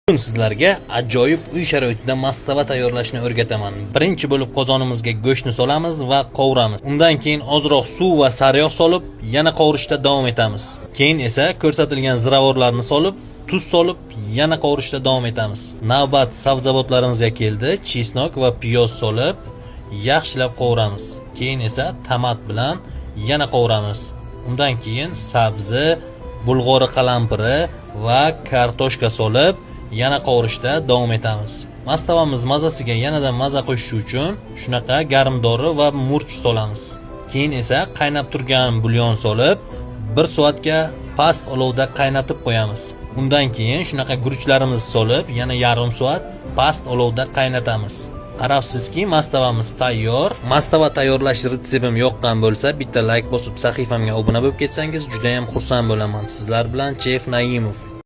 Bugun sizlarga ajoyib uy sharoitida mastava tayyorlashni o'rgataman. Birinchi bo'lib qozonimizga go'shtni solamiz va qovuramiz. Undan keyin ozroq suv va sariyog' solib, yana qovurishda davom etamiz. Keyin esa ko'rsatilgan ziravorlarni solib, tuz solib, yana qovurishda davom etamiz. Navbat sabzavotlarimizga keldi. Chesnok va piyoz solib, yaxshilab qovuramiz. Keyin esa tomat bilan yana qovuramiz. Undan keyin sabzi, bulg'ori qalampiri va kartoshka solib, yana qovurishda davom etamiz. Mastavamiz mazasiga yanada maza qo'shish uchun shunaqa garimdori va murch solamiz. Keyin esa qaynab turgan bulyon solib, 1 soatga past olovda qaynatib qo'yamiz. Undan keyin shunaqa guruchlarimizni solib, yana yarim soat past olovda qaynatamiz. Qarabsizki, mastavamiz tayyor. Mastava tayyorlash retseptim yoqqan bo'lsa, bitta like bosib sahifamga obuna bo'lib ketsangiz, juda ham xursand bo'laman. Sizlar bilan Chef Naimov.